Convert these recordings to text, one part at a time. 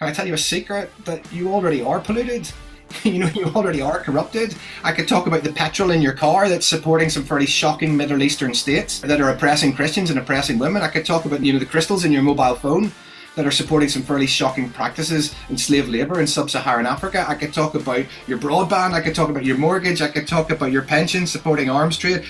Can I tell you a secret? That you already are polluted. You already are corrupted. I could talk about the petrol in your car that's supporting some fairly shocking Middle Eastern states that are oppressing Christians and oppressing women. I could talk about, the crystals in your mobile phone that are supporting some fairly shocking practices in slave labour in sub-Saharan Africa. I could talk about your broadband, I could talk about your mortgage, I could talk about your pension supporting arms trade.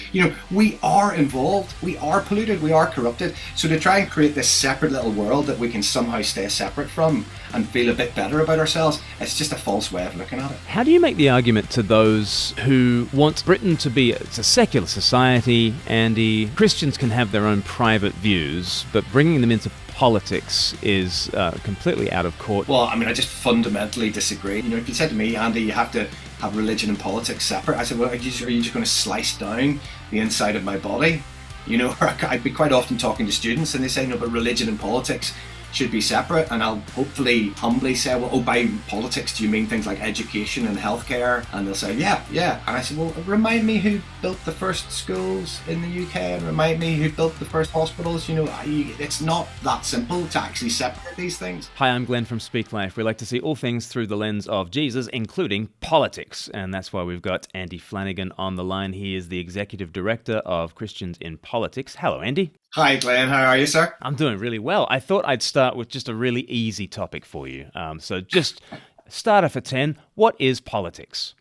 We are involved, we are polluted, we are corrupted. So to try and create this separate little world that we can somehow stay separate from and feel a bit better about ourselves, it's just a false way of looking at it. How do you make the argument to those who want Britain to be a secular society, Andy? Christians can have their own private views, but bringing them into politics is completely out of court. Well, I just fundamentally disagree. If you said to me, Andy, you have to have religion and politics separate, I said, well, are you just going to slice down the inside of my body? I'd be quite often talking to students and they say, no, but religion and politics should be separate, and I'll hopefully humbly say, well, by politics do you mean things like education and healthcare? And they'll say, yeah. And I said, well, remind me who built the first schools in the UK and remind me who built the first hospitals. It's not that simple to actually separate these things. Hi, I'm Glenn from Speak Life. We like to see all things through the lens of Jesus, including politics, and that's why we've got Andy Flannagan on the line. He is the Executive Director of Christians in Politics. Hello, Andy. Hi, Glenn. How are you, sir? I'm doing really well. I thought I'd start with just a really easy topic for you. So just starter for 10. What is politics?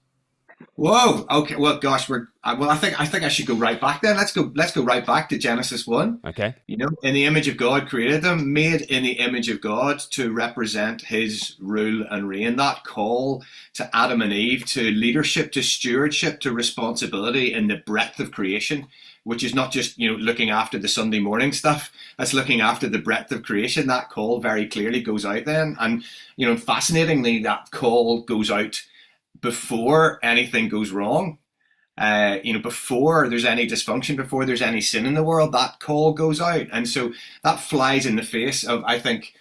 Whoa. Okay. Well, gosh, I think I should go right back then. Let's go right back to Genesis 1. Okay. In the image of God created them, made in the image of God to represent his rule and reign. That call to Adam and Eve, to leadership, to stewardship, to responsibility in the breadth of creation, which is not just, looking after the Sunday morning stuff. That's looking after the breadth of creation. That call very clearly goes out then. And, fascinatingly, that call goes out before anything goes wrong. Before there's any dysfunction, before there's any sin in the world, that call goes out. And so that flies in the face of, I think,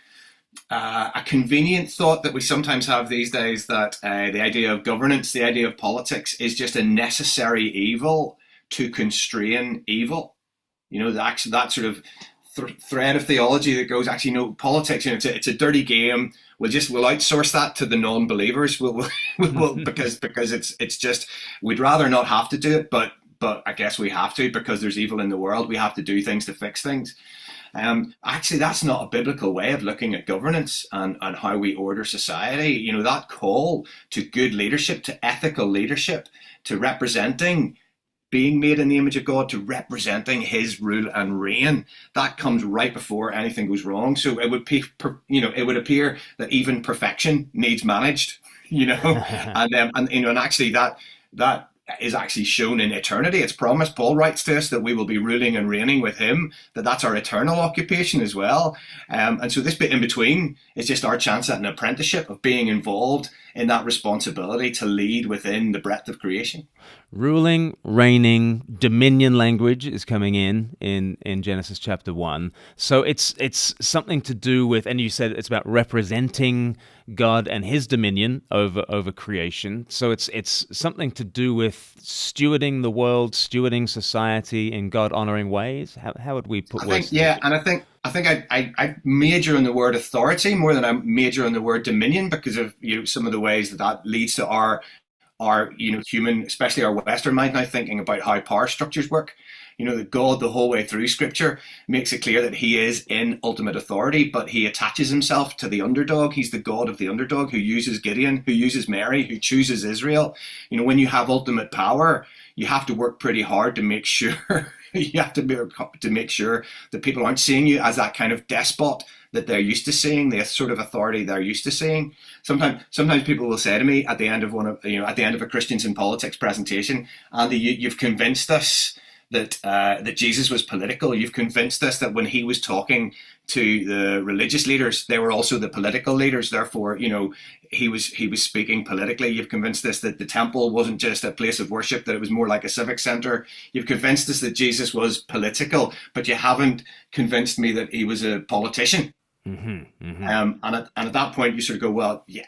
a convenient thought that we sometimes have these days, that the idea of governance, the idea of politics is just a necessary evil to constrain evil. That sort of thread of theology that goes, actually, no, politics, it's a dirty game. We'll outsource that to the non-believers. We'll because it's just, we'd rather not have to do it, but I guess we have to because there's evil in the world. We have to do things to fix things. Actually, that's not a biblical way of looking at governance and how we order society. That call to good leadership, to ethical leadership, to representing, being made in the image of God, to representing his rule and reign, that comes right before anything goes wrong. So it would appear that even perfection needs managed, and actually that is actually shown in eternity. It's promised. Paul writes to us that we will be ruling and reigning with him, that's our eternal occupation as well. And so this bit in between is just our chance at an apprenticeship of being involved in that responsibility to lead within the breadth of creation. Ruling, reigning, dominion language is coming in Genesis chapter 1. So it's something to do with, and you said it's about representing God and his dominion over creation. So it's something to do with stewarding the world, stewarding society in God-honoring ways. How would we put words? And I think I major in the word authority more than I major in the word dominion, because of some of the ways that leads to our human, especially our Western mind now, thinking about how power structures work. That God, the whole way through Scripture, makes it clear that he is in ultimate authority, but he attaches himself to the underdog. He's the God of the underdog, who uses Gideon, who uses Mary, who chooses Israel. When you have ultimate power, you have to work pretty hard to make sure to make sure that people aren't seeing you as that kind of despot that they're used to seeing, the sort of authority they're used to seeing. Sometimes people will say to me at the end of a Christians in Politics presentation, Andy, you've convinced us that Jesus was political. You've convinced us that when he was talking to the religious leaders, they were also the political leaders. Therefore, he was speaking politically. You've convinced us that the temple wasn't just a place of worship, that it was more like a civic center. You've convinced us that Jesus was political, but you haven't convinced me that he was a politician. And at that point, you sort of go, well, yeah,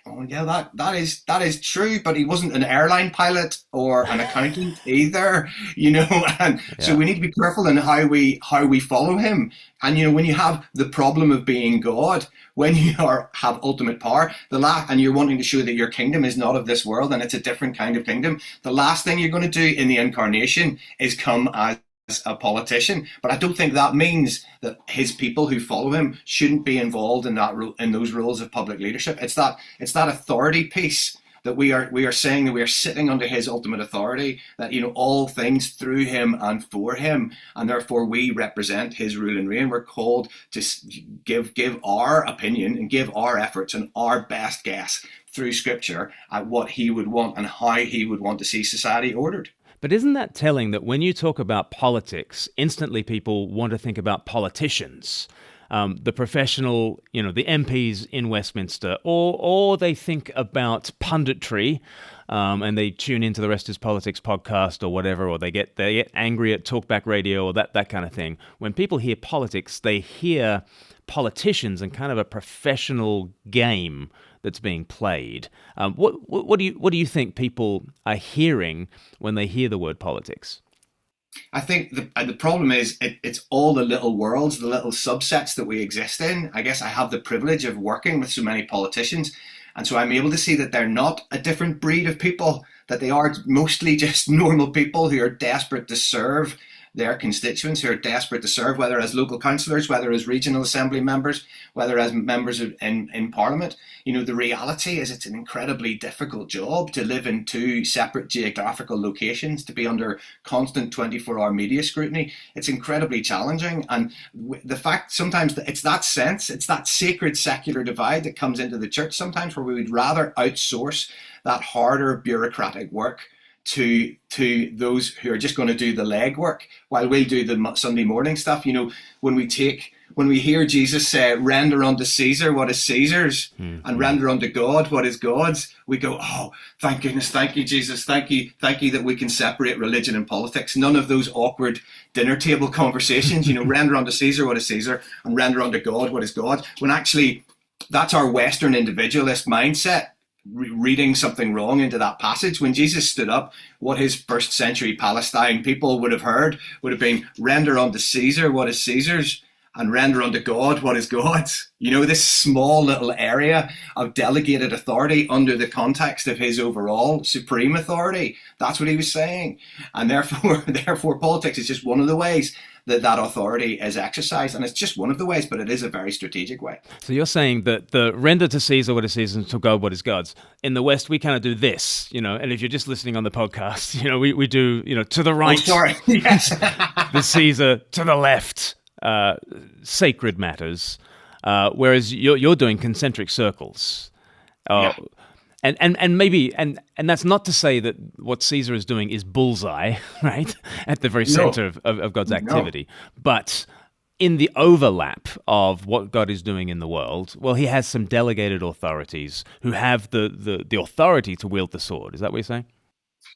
that is true, but he wasn't an airline pilot or an accountant either, And so we need to be careful in how we follow him. And when you have the problem of being God, when you have ultimate power, and you're wanting to show that your kingdom is not of this world and it's a different kind of kingdom, the last thing you're going to do in the incarnation is come as a politician. But I don't think that means that his people who follow him shouldn't be involved in those roles of public leadership. It's that authority piece that we are saying that we are sitting under his ultimate authority, that all things through him and for him, and therefore we represent his rule and reign. We're called to give our opinion and give our efforts and our best guess through Scripture at what he would want and how he would want to see society ordered. But isn't that telling that when you talk about politics, instantly people want to think about politicians, the professional, the MPs in Westminster, or they think about punditry, and they tune into the Rest is Politics podcast or whatever, or they get angry at talkback radio or that kind of thing. When people hear politics, they hear politicians and kind of a professional game that's being played. What do you think people are hearing when they hear the word politics? I think the problem is it's all the little worlds, the little subsets that we exist in. I guess I have the privilege of working with so many politicians, and so I'm able to see that they're not a different breed of people, that they are mostly just normal people who are desperate to serve their constituents, who are desperate to serve, whether as local councillors, whether as regional assembly members, whether as members in Parliament. The reality is it's an incredibly difficult job to live in two separate geographical locations, to be under constant 24-hour media scrutiny. It's incredibly challenging. And the fact sometimes that it's that sacred secular divide that comes into the church sometimes, where we would rather outsource that harder bureaucratic work to those who are just going to do the legwork while we'll do the Sunday morning stuff. When we hear Jesus say, render unto Caesar what is Caesar's, and render unto God what is God's, we go, oh, thank goodness, thank you, Jesus, thank you that we can separate religion and politics. None of those awkward dinner table conversations, render unto Caesar what is Caesar, and render unto God what is God, when actually that's our Western individualist mindset reading something wrong into that passage. When Jesus stood up, what his first century Palestine people would have been, render unto Caesar what is Caesar's, and render unto God what is God's. This small little area of delegated authority under the context of his overall supreme authority. That's what he was saying. And therefore politics is just one of the ways that authority is exercised. And it's just one of the ways, but it is a very strategic way. So you're saying that the render to Caesar what is Caesar's and to God what is God's. In the West, we kind of do this, and if you're just listening on the podcast, we do, to the right. Oh, sorry. Yes. The Caesar, to the left, sacred matters, whereas you're doing concentric circles. Yeah. And maybe that's not to say that what Caesar is doing is bullseye, right, at the very center of God's activity, but in the overlap of what God is doing in the world, well, he has some delegated authorities who have the authority to wield the sword. Is that what you're saying?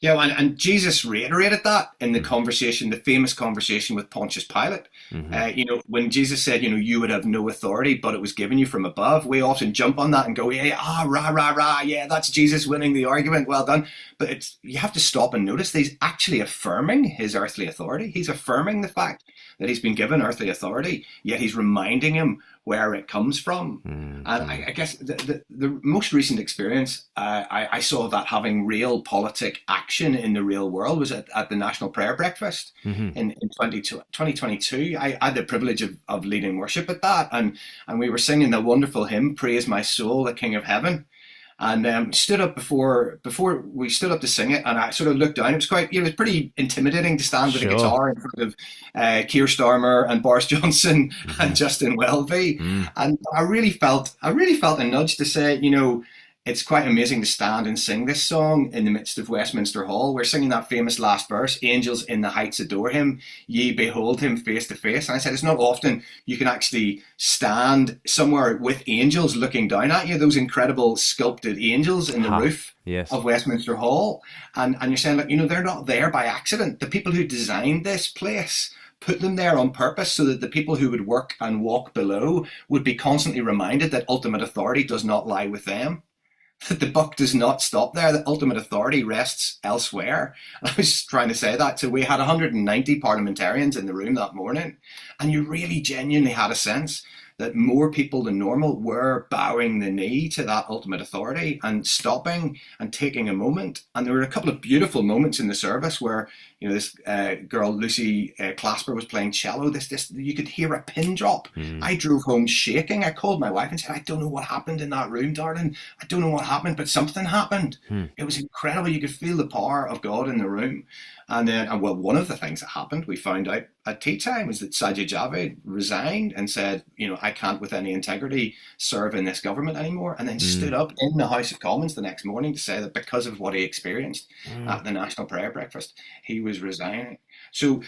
Yeah, and Jesus reiterated that in the conversation, the famous conversation with Pontius Pilate. When Jesus said, you would have no authority, but it was given you from above, we often jump on that and go, yeah, that's Jesus winning the argument, well done. But you have to stop and notice that he's actually affirming his earthly authority. He's affirming the fact that he's been given earthly authority, yet he's reminding him where it comes from. And I guess the most recent experience I saw that having real politic action in the real world was at the National Prayer Breakfast in 2022. I had the privilege of leading worship at that, and we were singing the wonderful hymn, Praise My Soul, the King of Heaven. And stood up before we stood up to sing it, and I sort of looked down. It was it was pretty intimidating to stand with a guitar in front of Keir Starmer and Boris Johnson and Justin Welby. And I really felt a nudge to say, it's quite amazing to stand and sing this song in the midst of Westminster Hall. We're singing that famous last verse, angels in the heights adore him, ye behold him face to face. And I said, it's not often you can actually stand somewhere with angels looking down at you, those incredible sculpted angels in the roof of Westminster Hall. And you're saying, they're not there by accident. The people who designed this place put them there on purpose so that the people who would work and walk below would be constantly reminded that ultimate authority does not lie with them, that the buck does not stop there, that ultimate authority rests elsewhere. And I was trying to say that. So we had 190 parliamentarians in the room that morning, and you really genuinely had a sense that more people than normal were bowing the knee to that ultimate authority and stopping and taking a moment. And there were a couple of beautiful moments in the service where, you know, this girl, Lucy Clasper, was playing cello. This you could hear a pin drop. I drove home shaking. I called my wife and said, I don't know what happened in that room, darling. I don't know what happened, but something happened. It was incredible. You could feel the power of God in the room. And then, well, one of the things that happened, we found out at tea time, was that Sajid Javid resigned and said, you know, I can't with any integrity serve in this government anymore. And then stood up in the House of Commons the next morning to say that because of what he experienced at the National Prayer Breakfast, he was resigning. So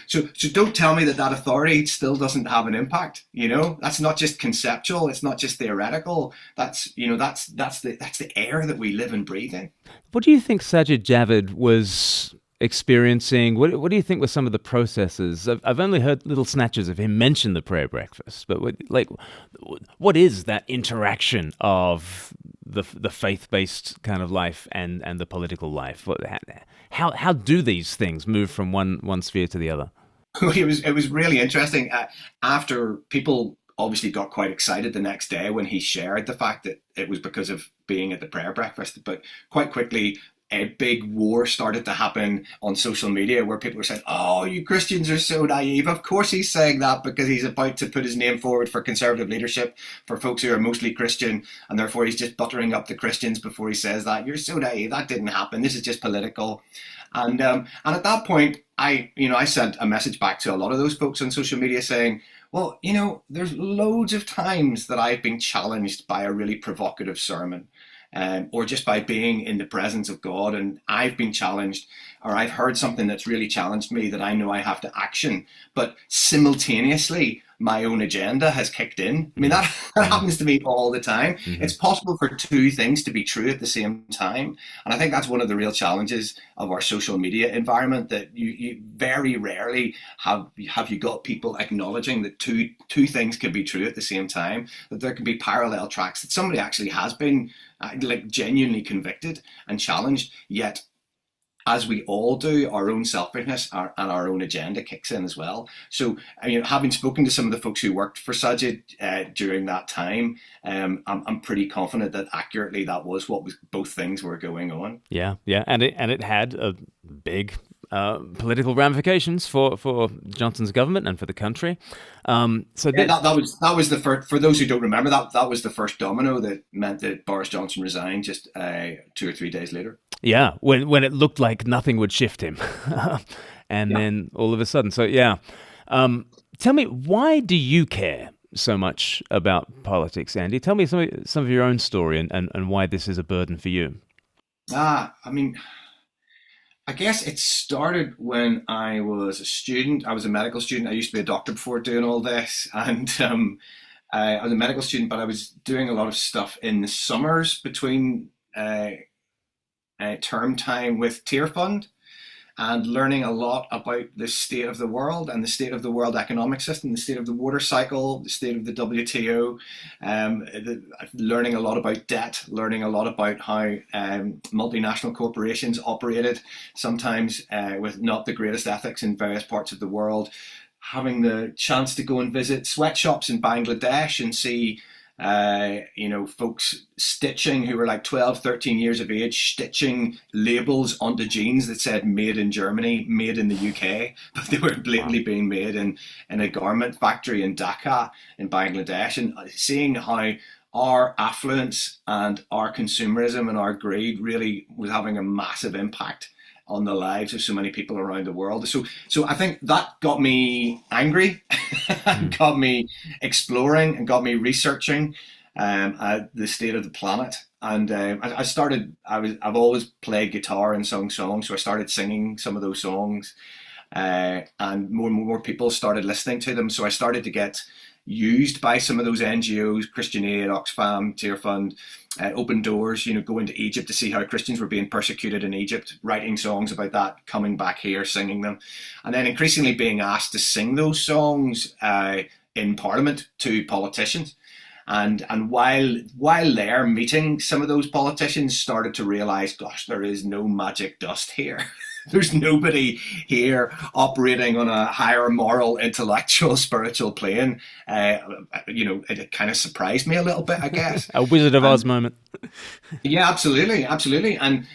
don't tell me that authority still doesn't have an impact. You know, that's not just conceptual. It's not just theoretical. That's, you know, that's the air that we live and breathe in. What do you think Sajid Javid was experiencing? What do you think were some of the processes? I've only heard little snatches of him mention the prayer breakfast, but what is that interaction of the faith-based kind of life and the political life? How do these things move from one sphere to the other? It was really interesting. After people obviously got quite excited the next day when he shared the fact that it was because of being at the prayer breakfast, but quite quickly a big war started to happen on social media where people were saying, oh, you Christians are so naive. Of course he's saying that because he's about to put his name forward for Conservative leadership for folks who are mostly Christian, and therefore he's just buttering up the Christians before he says that. You're so naive. That didn't happen. This is just political. And at that point, I sent a message back to a lot of those folks on social media saying, well, you know, there's loads of times that I've been challenged by a really provocative sermon. Or just by being in the presence of God, and I've been challenged, or I've heard something that's really challenged me that I know I have to action, but simultaneously my own agenda has kicked in. I mean, that happens to me all the time. It's possible for two things to be true at the same time, and I think that's one of the real challenges of our social media environment, that you very rarely have you got people acknowledging that two things can be true at the same time, that there can be parallel tracks, that somebody actually has been genuinely convicted and challenged, yet as we all do, our own selfishness and our own agenda kicks in as well. So, having spoken to some of the folks who worked for Sajid during that time, I'm pretty confident that accurately that was both things were going on. Yeah, and it had a big political ramifications for Johnson's government and for the country. That was the first. For those who don't remember, that was the first domino that meant that Boris Johnson resigned just 2 or 3 days later. Yeah, when it looked like nothing would shift him, and then all of a sudden. So tell me, why do you care so much about politics, Andy? Tell me some of your own story and why this is a burden for you. I mean, I guess it started when I was a student. I was a medical student. I used to be a doctor before doing all this. And I was a medical student, but I was doing a lot of stuff in the summers between term time with Tier Fund, and learning a lot about the state of the world and the state of the world economic system, the state of the water cycle, the state of the WTO, learning a lot about debt, learning a lot about how multinational corporations operated, sometimes with not the greatest ethics in various parts of the world, having the chance to go and visit sweatshops in Bangladesh and see folks stitching who were like 12, 13 years of age, stitching labels onto jeans that said made in Germany, made in the UK, but they were blatantly being made in a garment factory in Dhaka in Bangladesh, and seeing how our affluence and our consumerism and our greed really was having a massive impact on the lives of so many people around the world. So I think that got me angry, got me exploring, and got me researching the state of the planet. And I've always played guitar and sung songs, so I started singing some of those songs, and more and more people started listening to them. So I started to get used by some of those NGOs, Christian Aid, Oxfam, Tear Fund, Open Doors, going to Egypt to see how Christians were being persecuted in Egypt, writing songs about that, coming back here, singing them, and then increasingly being asked to sing those songs in Parliament to politicians. And while they're meeting, some of those politicians started to realise, gosh, there is no magic dust here. There's nobody here operating on a higher moral, intellectual, spiritual plane. It kind of surprised me a little bit, I guess. A Wizard of Oz moment. Yeah, absolutely. And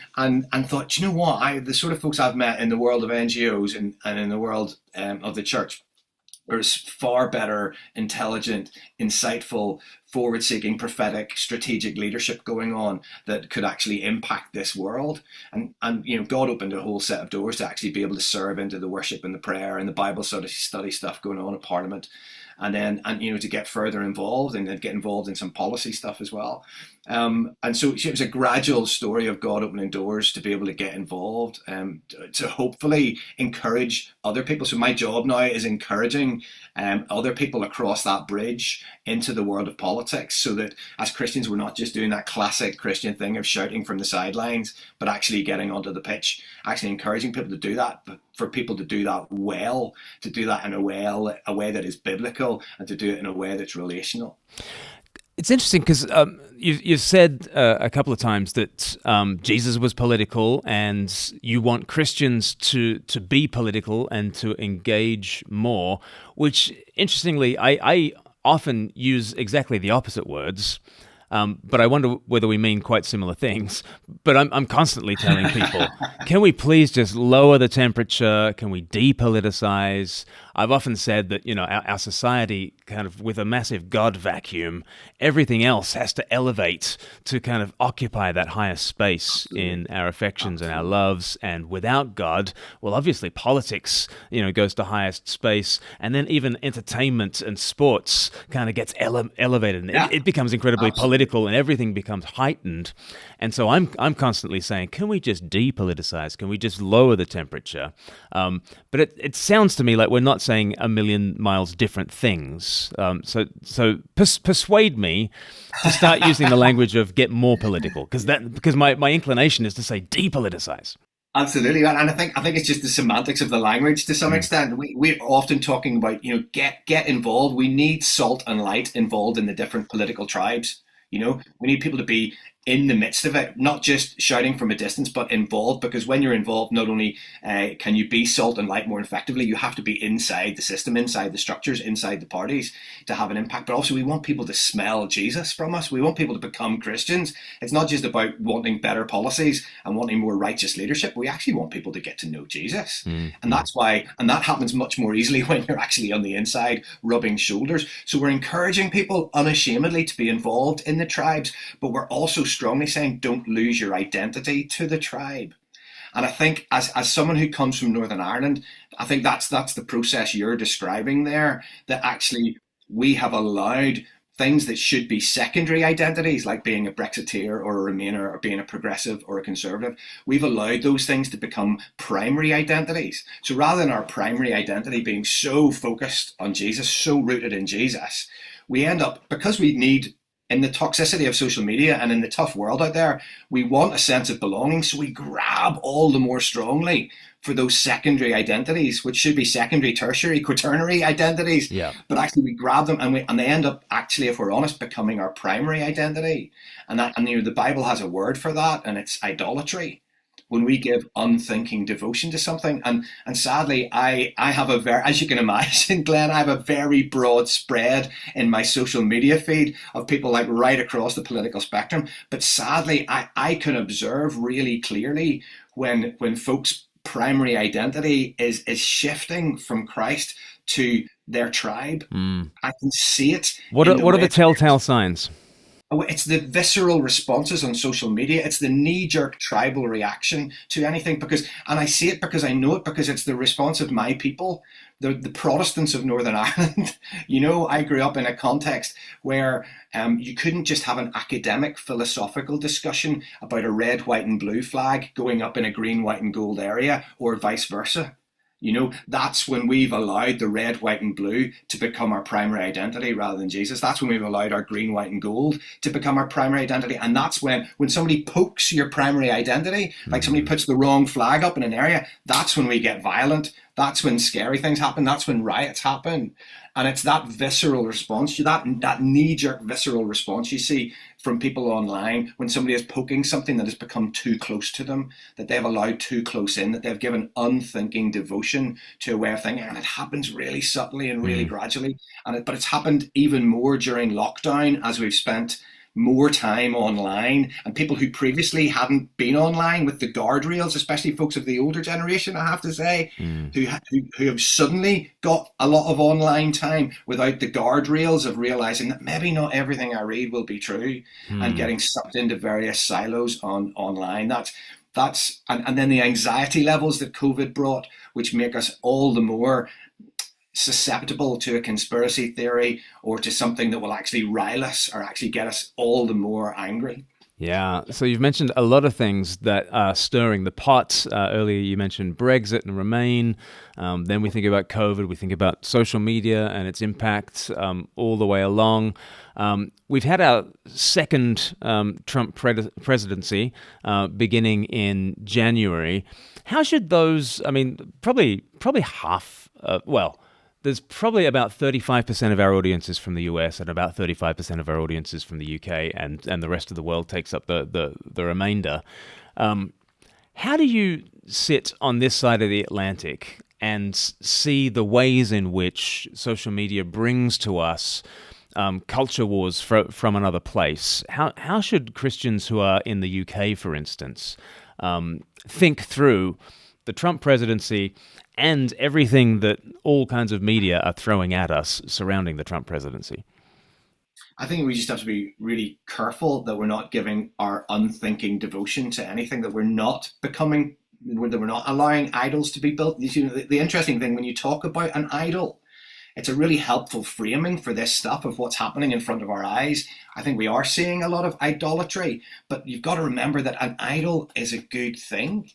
thought, you know what? The sort of folks I've met in the world of NGOs and in the world of the church, there's far better, intelligent, insightful, forward-seeking, prophetic, strategic leadership going on that could actually impact this world. And God opened a whole set of doors to actually be able to serve into the worship and the prayer and the Bible study stuff going on in Parliament. And to get further involved and then get involved in some policy stuff as well. And so it was a gradual story of God opening doors to be able to get involved, to hopefully encourage other people. So my job now is encouraging other people across that bridge into the world of politics, so that as Christians, we're not just doing that classic Christian thing of shouting from the sidelines, but actually getting onto the pitch, actually encouraging people to do that, but for people to do that well, to do that in a way that is biblical, and to do it in a way that's relational. It's interesting because you've said a couple of times that Jesus was political, and you want Christians to be political and to engage more, which, interestingly, I often use exactly the opposite words. But I wonder whether we mean quite similar things. But I'm constantly telling people, can we please just lower the temperature? Can we depoliticize? I've often said that, our society kind of with a massive God vacuum, everything else has to elevate to kind of occupy that higher space in our affections and our loves. And without God, well, obviously politics, goes to highest space. And then even entertainment and sports kind of gets elevated. And it becomes incredibly political, and everything becomes heightened. And so I'm constantly saying, can we just depoliticize? Can we just lower the temperature? But it sounds to me like we're not saying a million miles different things. So persuade me to start using the language of get more political, because my inclination is to say depoliticize. Absolutely, and I think it's just the semantics of the language to some extent. We're often talking about get involved. We need salt and light involved in the different political tribes. We need people to be in the midst of it, not just shouting from a distance, but involved, because when you're involved, not only can you be salt and light more effectively, you have to be inside the system, inside the structures, inside the parties to have an impact. But also we want people to smell Jesus from us. We want people to become Christians. It's not just about wanting better policies and wanting more righteous leadership. We actually want people to get to know Jesus. And that's why, and that happens much more easily when you're actually on the inside rubbing shoulders. So we're encouraging people unashamedly to be involved in the tribes, but we're also strongly saying don't lose your identity to the tribe. And I think as someone who comes from Northern Ireland, I think that's the process you're describing there, that actually we have allowed things that should be secondary identities, like being a Brexiteer or a Remainer or being a progressive or a conservative, we've allowed those things to become primary identities. So rather than our primary identity being so focused on Jesus, so rooted in Jesus, we end up, because we need, in the toxicity of social media and in the tough world out there, we want a sense of belonging, so we grab all the more strongly for those secondary identities, which should be secondary, tertiary, quaternary identities. Yeah. But actually we grab them and they end up actually, if we're honest, becoming our primary identity. And the Bible has a word for that, and it's idolatry. When we give unthinking devotion to something. And sadly, I have a very, as you can imagine, Glenn, I have a very broad spread in my social media feed of people like right across the political spectrum. But sadly, I can observe really clearly when folks' primary identity is shifting from Christ to their tribe. I can see it. What are the telltale signs? It's the visceral responses on social media. It's the knee-jerk tribal reaction to anything, and I see it because I know it, because it's the response of my people, the Protestants of Northern Ireland. I grew up in a context where you couldn't just have an academic philosophical discussion about a red, white and blue flag going up in a green, white and gold area, or vice versa. That's when we've allowed the red, white, and blue to become our primary identity rather than Jesus. That's when we've allowed our green, white, and gold to become our primary identity. And that's when somebody pokes your primary identity, like somebody puts the wrong flag up in an area, that's when we get violent. That's when scary things happen. That's when riots happen. And it's that visceral response, that knee-jerk visceral response you see from people online when somebody is poking something that has become too close to them, that they've allowed too close in, that they've given unthinking devotion to a way of thinking. And it happens really subtly and really gradually. But it's happened even more during lockdown as we've spent more time online, and people who previously hadn't been online with the guardrails, especially folks of the older generation, I have to say, who have suddenly got a lot of online time without the guardrails of realizing that maybe not everything I read will be true, and getting sucked into various silos online. And then the anxiety levels that COVID brought, which make us all the more susceptible to a conspiracy theory or to something that will actually rile us or actually get us all the more angry. Yeah, so you've mentioned a lot of things that are stirring the pot. Earlier you mentioned Brexit and Remain. Then we think about COVID, we think about social media and its impact all the way along. We've had our second Trump presidency beginning in January. How should those, probably half, there's probably about 35% of our audience is from the US and about 35% of our audience is from the UK, and the rest of the world takes up the remainder. How do you sit on this side of the Atlantic and see the ways in which social media brings to us culture wars from another place? How should Christians who are in the UK, for instance, think through the Trump presidency and everything that all kinds of media are throwing at us surrounding the Trump presidency? I think we just have to be really careful that we're not giving our unthinking devotion to anything, that we're not allowing idols to be built. The interesting thing, when you talk about an idol, it's a really helpful framing for this stuff of what's happening in front of our eyes. I think we are seeing a lot of idolatry, but you've got to remember that an idol is a good thing.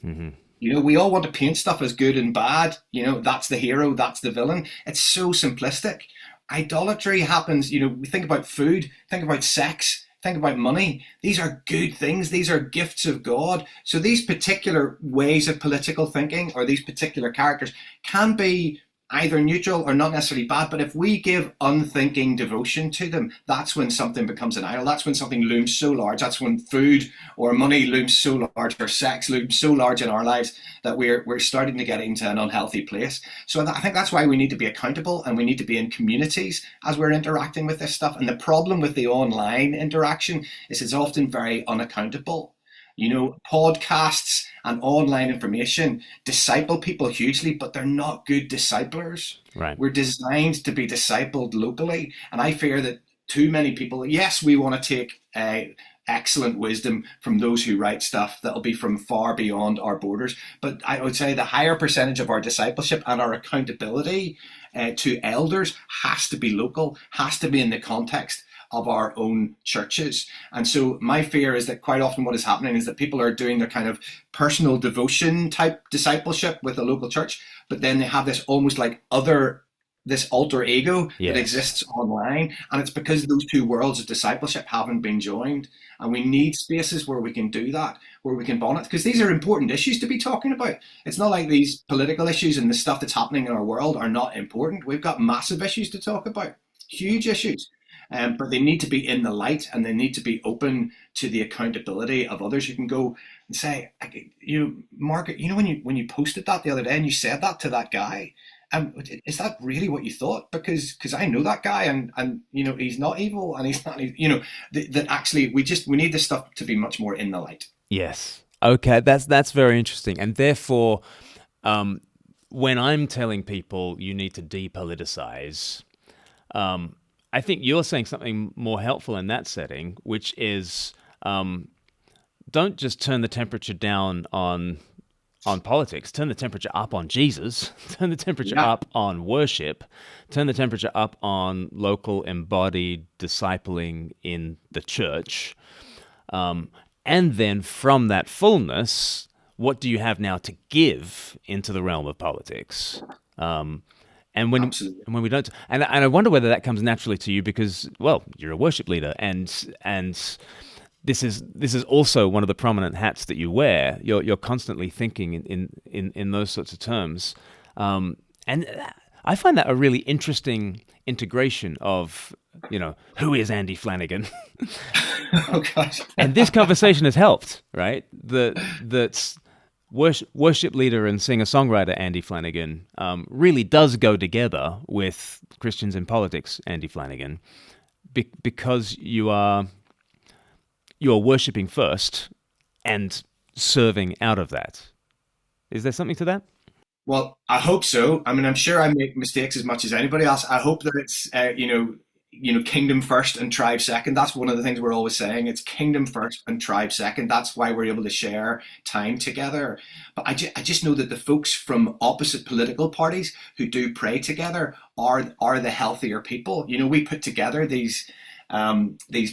Mm-hmm. We all want to paint stuff as good and bad. That's the hero, that's the villain. It's so simplistic. Idolatry happens, we think about food, think about sex, think about money. These are good things. These are gifts of God. So these particular ways of political thinking or these particular characters can be either neutral or not necessarily bad, but if we give unthinking devotion to them, that's when something becomes an idol. That's when something looms so large. That's when food or money looms so large, or sex looms so large in our lives that we're starting to get into an unhealthy place. So I think that's why we need to be accountable, and we need to be in communities as we're interacting with this stuff. And the problem with the online interaction is it's often very unaccountable. Podcasts and online information disciple people hugely, but they're not good disciplers. Right. We're designed to be discipled locally. And I fear that too many people, yes, we want to take excellent wisdom from those who write stuff that'll be from far beyond our borders. But I would say the higher percentage of our discipleship and our accountability to elders has to be local, has to be in the context of our own churches. And so my fear is that quite often what is happening is that people are doing their kind of personal devotion type discipleship with a local church, but then they have this almost like this alter ego that exists online. And it's because those two worlds of discipleship haven't been joined. And we need spaces where we can do that, where we can bond it, because these are important issues to be talking about. It's not like these political issues and the stuff that's happening in our world are not important. We've got massive issues to talk about, huge issues. But they need to be in the light, and they need to be open to the accountability of others. You can go and say, Mark, when you posted that the other day and you said that to that guy, is that really what you thought? Because I know that guy, and he's not evil, and he's not, that actually we need this stuff to be much more in the light. Yes. Okay, that's very interesting, and therefore, when I'm telling people you need to depoliticize, I think you're saying something more helpful in that setting, which is don't just turn the temperature down on politics. Turn the temperature up on Jesus. Turn the temperature up on worship. Turn the temperature up on local embodied discipling in the church. And then from that fullness, what do you have now to give into the realm of politics? And when Absolutely. and when we don't, and I wonder whether that comes naturally to you because, well, you're a worship leader, and this is also one of the prominent hats that you wear. You're constantly thinking in those sorts of terms, and I find that a really interesting integration of, who is Andy Flannagan. Oh gosh. And this conversation has helped, right? That's worship leader and singer-songwriter Andy Flannagan really does go together with Christians in politics, Andy Flannagan, because you're worshiping first and serving out of that. Is there something to that? Well, I hope so. I mean, I'm sure I make mistakes as much as anybody else. I hope that it's, kingdom first and tribe second. That's one of the things we're always saying. It's kingdom first and tribe second. That's why we're able to share time together. But I just know that the folks from opposite political parties who do pray together are the healthier people. We put together these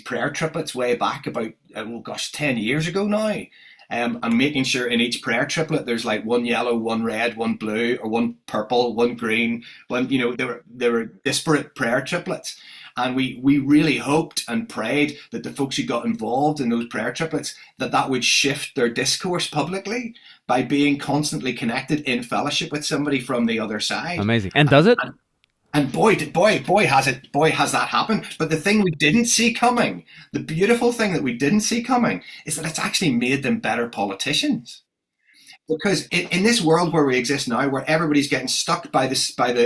prayer triplets way back about 10 years ago now. I'm making sure in each prayer triplet there's like one yellow, one red, one blue, or one purple, one green. There were disparate prayer triplets, and we really hoped and prayed that the folks who got involved in those prayer triplets that would shift their discourse publicly by being constantly connected in fellowship with somebody from the other side. Amazing. And does it? And boy, has that happened. But the thing we didn't see coming, the beautiful thing that we didn't see coming, is that it's actually made them better politicians. Because in this world where we exist now, where everybody's getting stuck by the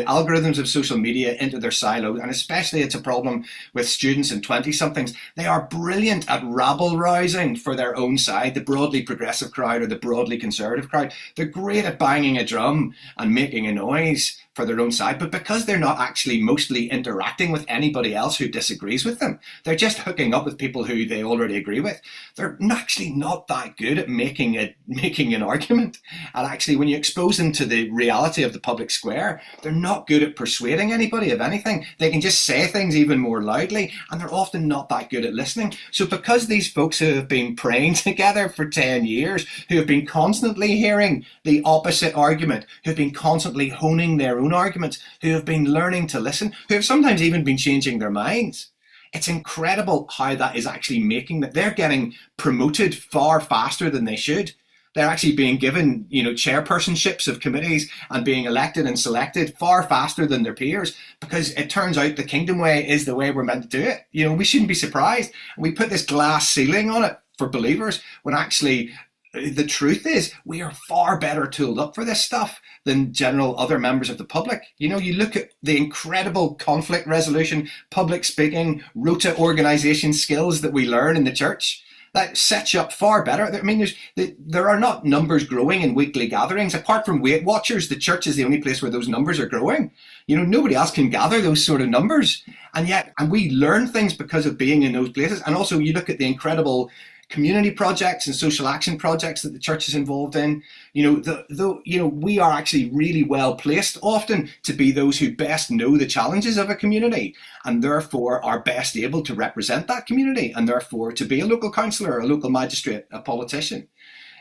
algorithms of social media into their silos, and especially it's a problem with students and 20-somethings, they are brilliant at rabble rousing for their own side, the broadly progressive crowd or the broadly conservative crowd. They're great at banging a drum and making a noise for their own side, but because they're not actually mostly interacting with anybody else who disagrees with them, they're just hooking up with people who they already agree with. They're actually not that good at making an argument. And actually, when you expose them to the reality of the public square, they're not good at persuading anybody of anything. They can just say things even more loudly, and they're often not that good at listening. So because these folks who have been praying together for 10 years, who have been constantly hearing the opposite argument, who have been constantly honing their own arguments, who have been learning to listen, who have sometimes even been changing their minds. It's incredible how that is actually making that they're getting promoted far faster than they should. They're actually being given, chairpersonships of committees and being elected and selected far faster than their peers, because it turns out the kingdom way is the way we're meant to do it. We shouldn't be surprised. We put this glass ceiling on it for believers when actually the truth is we are far better tooled up for this stuff than general other members of the public. You look at the incredible conflict resolution, public speaking, rota organization skills that we learn in the church. That sets you up far better. I mean, there are not numbers growing in weekly gatherings. Apart from Weight Watchers, the church is the only place where those numbers are growing. Nobody else can gather those sort of numbers. And we learn things because of being in those places. And also you look at the incredible community projects and social action projects that the church is involved in. We are actually really well placed often to be those who best know the challenges of a community and therefore are best able to represent that community and therefore to be a local councillor, a local magistrate, a politician.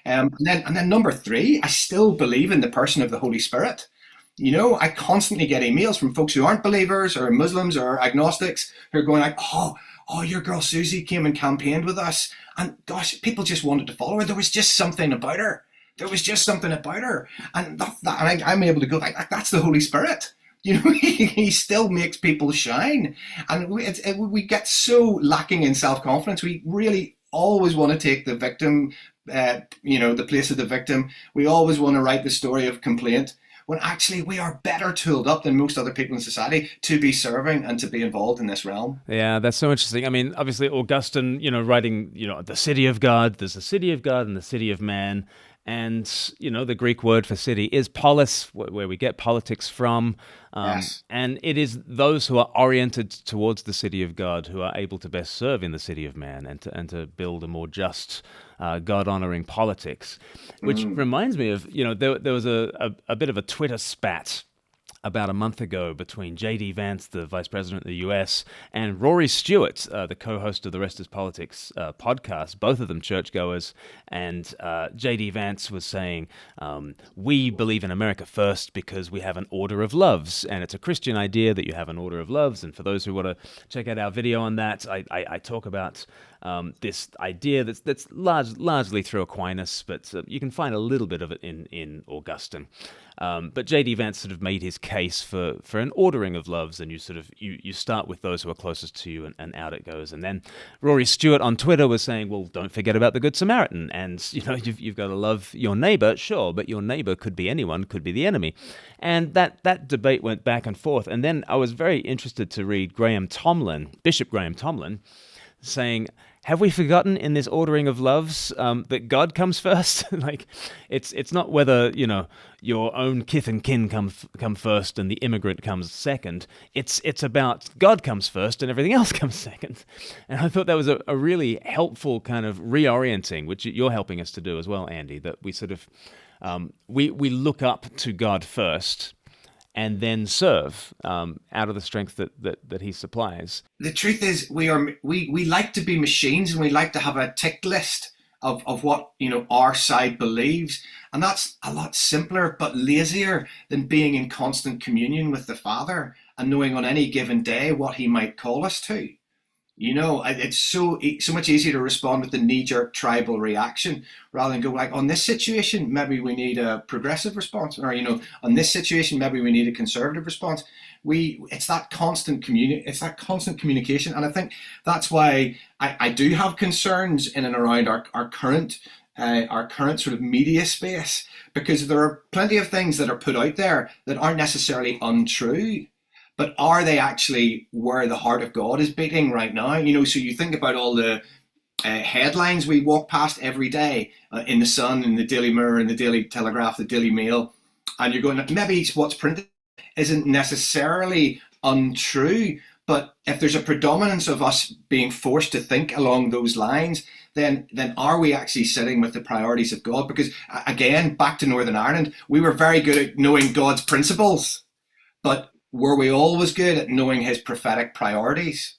And then number 3, I still believe in the person of the Holy Spirit. I constantly get emails from folks who aren't believers or Muslims or agnostics who are going like, oh, your girl Susie came and campaigned with us. And gosh, people just wanted to follow her. There was just something about her. And I'm able to go like, that's the Holy Spirit. He still makes people shine. And we get so lacking in self-confidence. We really always want to take the victim, the place of the victim. We always want to write the story of complaint, when actually we are better tooled up than most other people in society to be serving and to be involved in this realm. Yeah, that's so interesting. I mean, obviously Augustine, writing, the city of God, there's the city of God and the city of man. And, the Greek word for city is polis, where we get politics from. Yes. And it is those who are oriented towards the city of God who are able to best serve in the city of man and to build a more just, God-honoring politics. Which reminds me of, there was a bit of a Twitter spat about a month ago between J.D. Vance, the vice president of the U.S., and Rory Stewart, the co-host of the Rest is Politics podcast, both of them churchgoers. And J.D. Vance was saying, we believe in America first because we have an order of loves, and it's a Christian idea that you have an order of loves. And for those who want to check out our video on that, I talk about this idea that's largely through Aquinas, but you can find a little bit of it in Augustine. But J.D. Vance sort of made his case for an ordering of loves, and you start with those who are closest to you, and out it goes. And then Rory Stewart on Twitter was saying, well, don't forget about the Good Samaritan, and you've got to love your neighbor, sure, but your neighbor could be anyone, could be the enemy. And that debate went back and forth. And then I was very interested to read Bishop Graham Tomlin, saying, have we forgotten in this ordering of loves that God comes first? Like, it's not whether your own kith and kin come first and the immigrant comes second. It's about God comes first and everything else comes second. And I thought that was a really helpful kind of reorienting, which you're helping us to do as well, Andy. That we sort of we look up to God first, and then serve out of the strength that he supplies. The truth is, we like to be machines, and we like to have a tick list of what our side believes, and that's a lot simpler but lazier than being in constant communion with the Father and knowing on any given day what he might call us to. It's so much easier to respond with the knee-jerk tribal reaction rather than go like, on this situation, maybe we need a progressive response, or on this situation, maybe we need a conservative response. It's that constant communication, and I think that's why I do have concerns in and around our current sort of media space, because there are plenty of things that are put out there that aren't necessarily untrue. But are they actually where the heart of God is beating right now? So you think about all the headlines we walk past every day in the Sun, in the Daily Mirror, in the Daily Telegraph, the Daily Mail, and you're going, maybe what's printed isn't necessarily untrue, but if there's a predominance of us being forced to think along those lines, then are we actually sitting with the priorities of God? Because again, back to Northern Ireland, we were very good at knowing God's principles, but were we always good at knowing his prophetic priorities?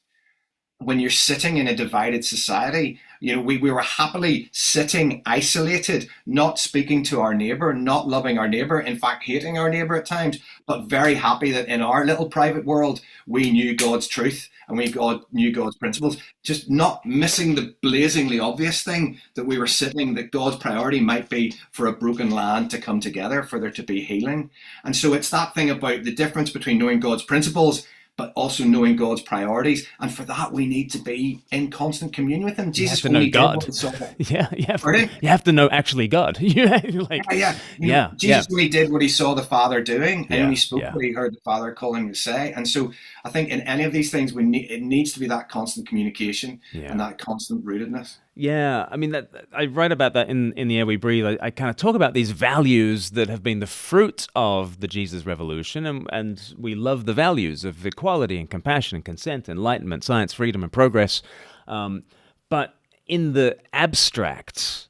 When you're sitting in a divided society, we were happily sitting isolated, not speaking to our neighbor, not loving our neighbor, in fact, hating our neighbor at times, but very happy that in our little private world, we knew God's truth and we knew God's principles, just not missing the blazingly obvious thing that we were sitting, that God's priority might be for a broken land to come together, for there to be healing. And so it's that thing about the difference between knowing God's principles but also knowing God's priorities. And for that, we need to be in constant communion with him. Jesus you have to know God. You have to know actually God. Jesus only did what he saw the Father doing, and he spoke what he heard the Father calling him to say. And so I think in any of these things, it needs to be that constant communication and that constant rootedness. Yeah, I mean, I write about that in The Air We Breathe. I kind of talk about these values that have been the fruit of the Jesus Revolution, and we love the values of equality and compassion and consent, enlightenment, science, freedom, and progress. But in the abstract,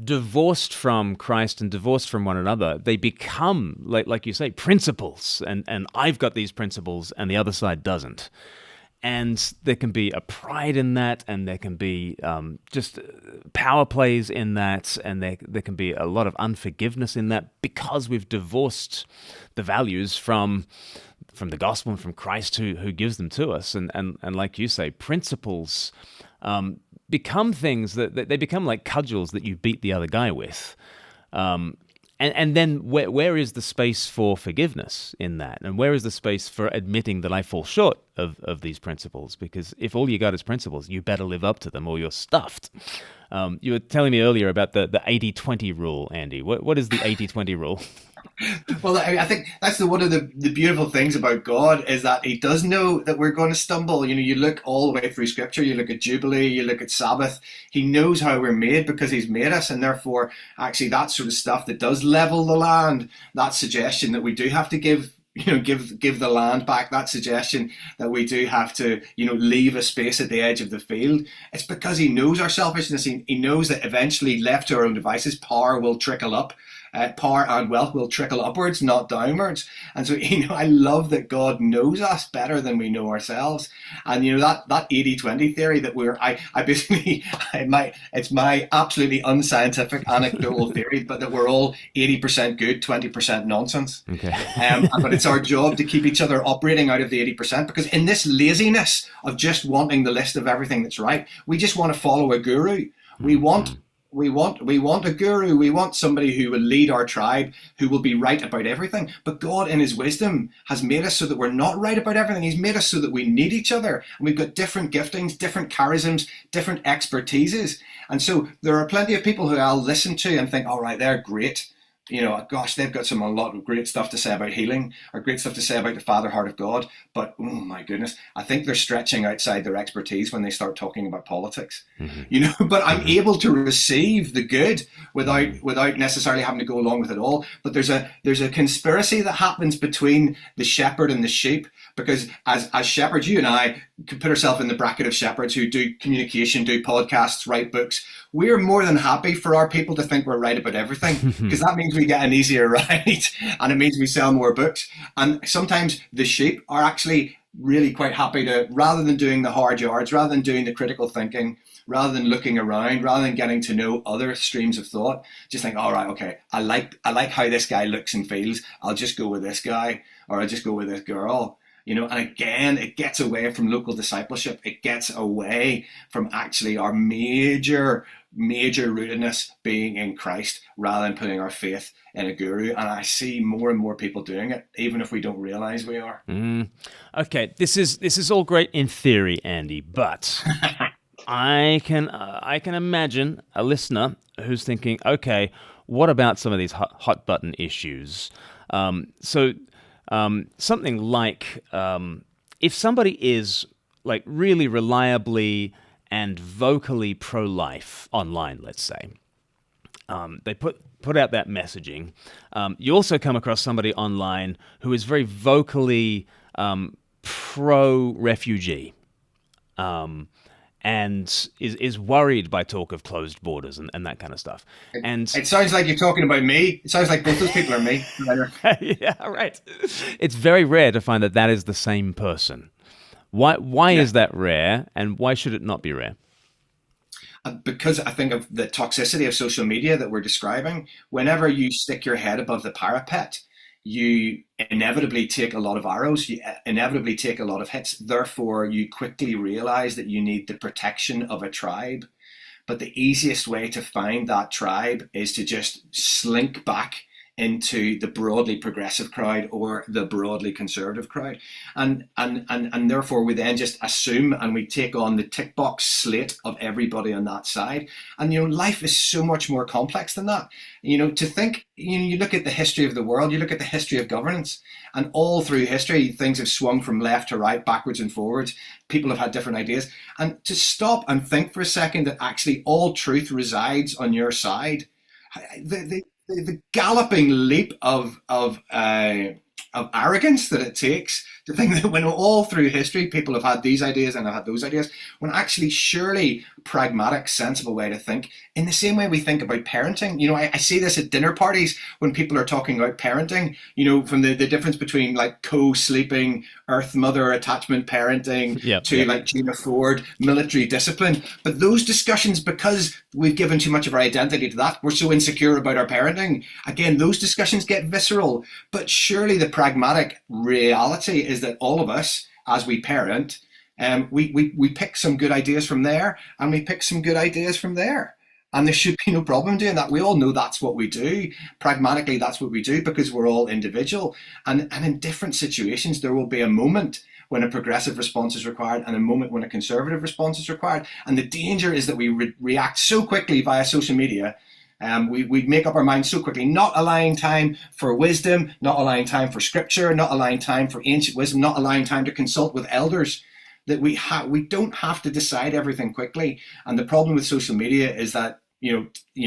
divorced from Christ and divorced from one another, they become, like you say, principles. And I've got these principles, and the other side doesn't. And there can be a pride in that, and there can be just power plays in that, and there can be a lot of unforgiveness in that, because we've divorced the values from the gospel and from Christ who gives them to us. And like you say, principles become things that they become like cudgels that you beat the other guy with. And then where is the space for forgiveness in that? And where is the space for admitting that I fall short of these principles? Because if all you got is principles, you better live up to them or you're stuffed. You were telling me earlier about the 80-20 rule, Andy. What is the 80-20 rule? Well, I think that's one of the beautiful things about God, is that he does know that we're going to stumble. You look all the way through Scripture, you look at Jubilee, you look at Sabbath. He knows how we're made because he's made us, and therefore, actually, that sort of stuff that does level the land, that suggestion that we do have to give the land back, that suggestion that we do have to, leave a space at the edge of the field. It's because he knows our selfishness. He knows that eventually, left to our own devices, power will trickle up. power and wealth will trickle upwards, not downwards. And so, I love that God knows us better than we know ourselves. And, that 80-20 theory that it's my absolutely unscientific anecdotal theory, but that we're all 80% good, 20% nonsense. Okay. But it's our job to keep each other operating out of the 80%, because in this laziness of just wanting the list of everything that's right, we just want to follow a guru. We want a guru. We want somebody who will lead our tribe, who will be right about everything. But God, in his wisdom, has made us so that we're not right about everything. He's made us so that we need each other. And we've got different giftings, different charisms, different expertises. And so there are plenty of people who I'll listen to and think, all right, they're great. Gosh, they've got a lot of great stuff to say about healing, or great stuff to say about the Father heart of God. But, oh my goodness, I think they're stretching outside their expertise when they start talking about politics. But I'm able to receive the good without necessarily having to go along with it all. But there's a conspiracy that happens between the shepherd and the sheep, because as shepherds, you and I could put ourselves in the bracket of shepherds who do communication, do podcasts, write books. We're more than happy for our people to think we're right about everything, because that means we get an easier ride, and it means we sell more books. And sometimes the sheep are actually really quite happy to, rather than doing the hard yards, rather than doing the critical thinking, rather than looking around, rather than getting to know other streams of thought, just think, all right, okay, I like how this guy looks and feels. I'll just go with this guy, or I'll just go with this girl. And again, it gets away from local discipleship. It gets away from actually our major rootedness being in Christ, rather than putting our faith in a guru. And I see more and more people doing it, even if we don't realize we are. Okay, this is all great in theory, Andy, but I can imagine a listener who's thinking, okay, what about some of these hot button issues? Something like if somebody is like really reliably and vocally pro-life online, let's say, they put out that messaging. You also come across somebody online who is very vocally pro-refugee, and is worried by talk of closed borders and that kind of stuff. And it sounds like you're talking about me. It sounds like both those people are me. Yeah, right. It's very rare to find that is the same person. Why is that rare, and why should it not be rare? Because I think of the toxicity of social media that we're describing. Whenever you stick your head above the parapet, you inevitably take a lot of arrows, you inevitably take a lot of hits. Therefore, you quickly realize that you need the protection of a tribe. But the easiest way to find that tribe is to just slink back into the broadly progressive crowd or the broadly conservative crowd. And therefore we then just assume, and we take on the tick box slate of everybody on that side. And, life is so much more complex than that. To think, you look at the history of the world, you look at the history of governance, and all through history, things have swung from left to right, backwards and forwards. People have had different ideas. And to stop and think for a second that actually all truth resides on your side, the galloping leap of arrogance that it takes to think that when all through history people have had these ideas and have had those ideas, when actually surely pragmatic, sensible way to think, in the same way we think about parenting. I see this at dinner parties when people are talking about parenting, from the difference between like co-sleeping, earth mother attachment parenting to like Gina Ford, military discipline. But those discussions, because we've given too much of our identity to that, we're so insecure about our parenting. Again, those discussions get visceral. But surely the pragmatic reality is that all of us, as we parent, we pick some good ideas from there, and we pick some good ideas from there. And there should be no problem doing that. We all know that's what we do. Pragmatically, that's what we do, because we're all individual. And in different situations, there will be a moment when a progressive response is required and a moment when a conservative response is required. And the danger is that we react so quickly via social media. We make up our minds so quickly, not allowing time for wisdom, not allowing time for scripture, not allowing time for ancient wisdom, not allowing time to consult with elders, that we don't have to decide everything quickly. And the problem with social media is that,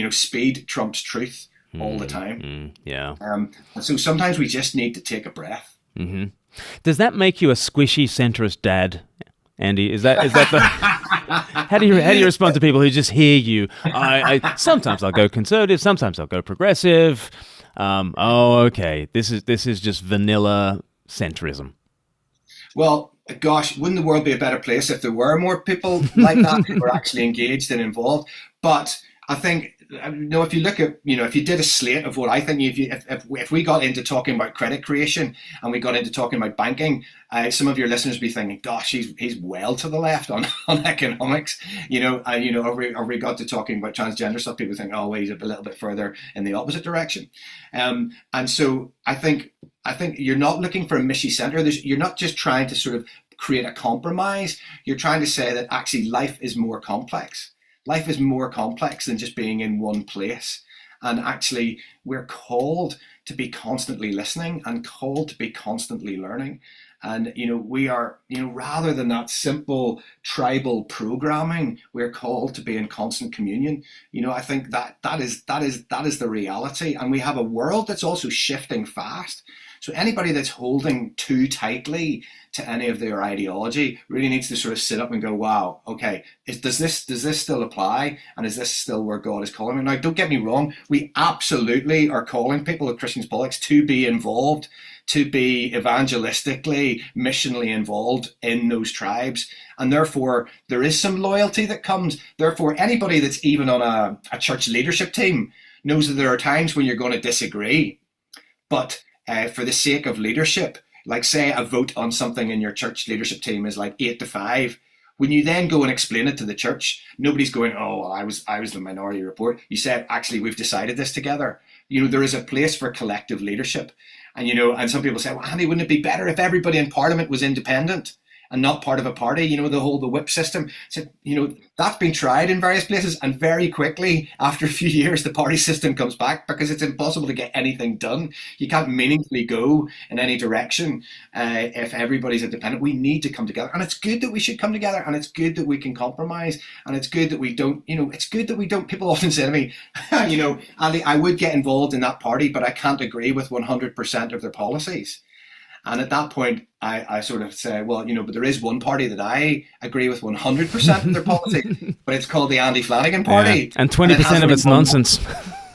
speed trumps truth all the time. And so sometimes we just need to take a breath. Mm-hmm. Does that make you a squishy centrist dad, Andy? Is that the... How do you respond to people who just hear you? I sometimes I'll go conservative, sometimes I'll go progressive. Oh, okay. This is just vanilla centrism. Well, gosh, wouldn't the world be a better place if there were more people like that who were actually engaged and involved? But I think, if you look at, if you did a slate of what I think, if we got into talking about credit creation and we got into talking about banking, some of your listeners would be thinking, gosh, he's well to the left on, on economics, or we got to talking about transgender stuff, people think, oh, well, he's a little bit further in the opposite direction. And so I think you're not looking for a Mishi center. You're not just trying to sort of create a compromise. You're trying to say that actually life is more complex. Life is more complex than just being in one place. And actually, we're called to be constantly listening and called to be constantly learning. And, we are, rather than that simple tribal programming, we're called to be in constant communion. I think that is the reality. And we have a world that's also shifting fast. So anybody that's holding too tightly to any of their ideology really needs to sort of sit up and go, wow, okay, does this still apply? And is this still where God is calling me? Now, don't get me wrong, we absolutely are calling people of Christian politics to be involved, to be evangelistically, missionally involved in those tribes. And therefore, there is some loyalty that comes. Therefore, anybody that's even on a church leadership team knows that there are times when you're going to disagree. But for the sake of leadership, like say a vote on something in your church leadership team is like 8-5. When you then go and explain it to the church, nobody's going, oh, well, I was the minority report. You said, actually, we've decided this together. There is a place for collective leadership. And, and some people say, well, Andy, wouldn't it be better if everybody in Parliament was independent and not part of a party? The whip system. So, that's been tried in various places. And very quickly, after a few years, the party system comes back because it's impossible to get anything done. You can't meaningfully go in any direction if everybody's independent. We need to come together. And it's good that we should come together. And it's good that we can compromise. And it's good that we don't, people often say to me, Andy, I would get involved in that party, but I can't agree with 100% of their policies. And at that point, I sort of say, well, but there is one party that I agree with 100% of their policy, but it's called the Andy Flannagan Party. Yeah. And 20% of it's nonsense.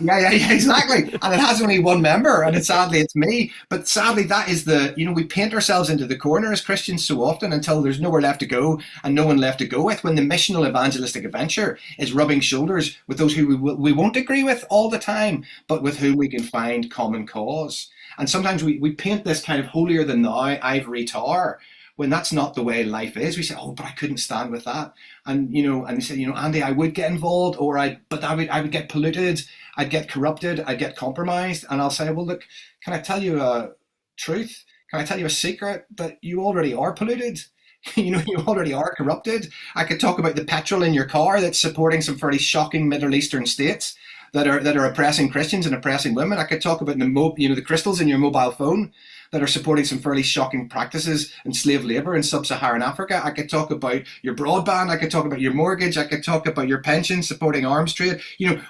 Yeah, exactly. And it has only one member, and sadly it's me. But sadly, that is we paint ourselves into the corner as Christians so often until there's nowhere left to go and no one left to go with, when the missional evangelistic adventure is rubbing shoulders with those who we won't agree with all the time, but with whom we can find common cause. And sometimes we paint this kind of holier than thou ivory tower when that's not the way life is. We say, oh, but I couldn't stand with that. And, and they say, Andy, I would get involved, but I would get polluted. I'd get corrupted. I'd get compromised. And I'll say, well, look, can I tell you a truth? Can I tell you a secret that you already are polluted? You already are corrupted. I could talk about the petrol in your car that's supporting some fairly shocking Middle Eastern states that are oppressing Christians and oppressing women. I could talk about the crystals in your mobile phone that are supporting some fairly shocking practices in slave labor in sub-Saharan Africa. I could talk about your broadband. I could talk about your mortgage. I could talk about your pension supporting arms trade.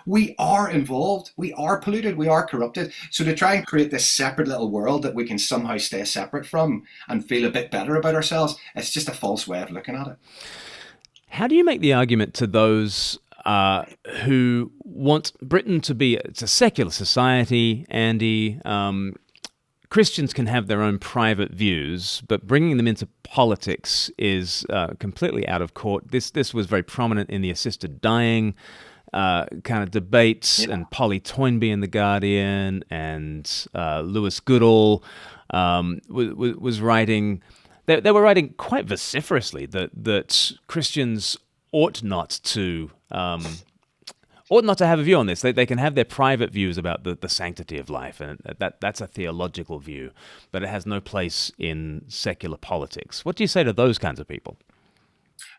We are involved. We are polluted. We are corrupted. So to try and create this separate little world that we can somehow stay separate from and feel a bit better about ourselves, it's just a false way of looking at it. How do you make the argument to those who want Britain to be, it's a secular society, Andy. Christians can have their own private views, but bringing them into politics is completely out of court. This was very prominent in the assisted dying kind of debates, and Polly Toynbee in The Guardian, and Lewis Goodall was writing. They were writing quite vociferously that Christians ought not to have a view on this. They can have their private views about the sanctity of life, and that's a theological view, but it has no place in secular politics. What do you say to those kinds of people?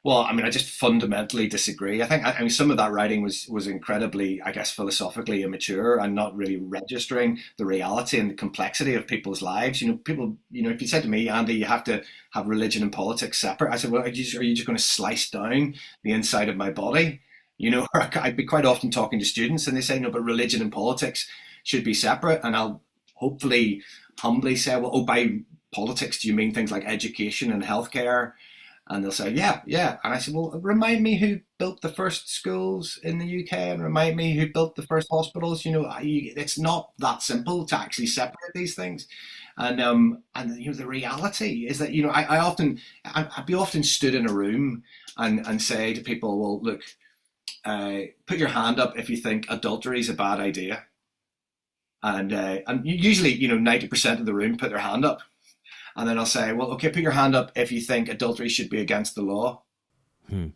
Well, I just fundamentally disagree. I think some of that writing was incredibly, philosophically immature and not really registering the reality and the complexity of people's lives. People, if you said to me, Andy, you have to have religion and politics separate, I said, well, are you just going to slice down the inside of my body? I'd be quite often talking to students and they say, no, but religion and politics should be separate. And I'll hopefully humbly say, well, by politics, do you mean things like education and healthcare And they'll say, yeah, yeah. And I said, well, remind me who built the first schools in the UK and remind me who built the first hospitals. It's not that simple to actually separate these things. And the reality is that, I'd be often stood in a room and say to people, well, look, put your hand up if you think adultery is a bad idea. And usually, 90% of the room put their hand up. And then I'll say, well, okay, put your hand up if you think adultery should be against the law. Hmm.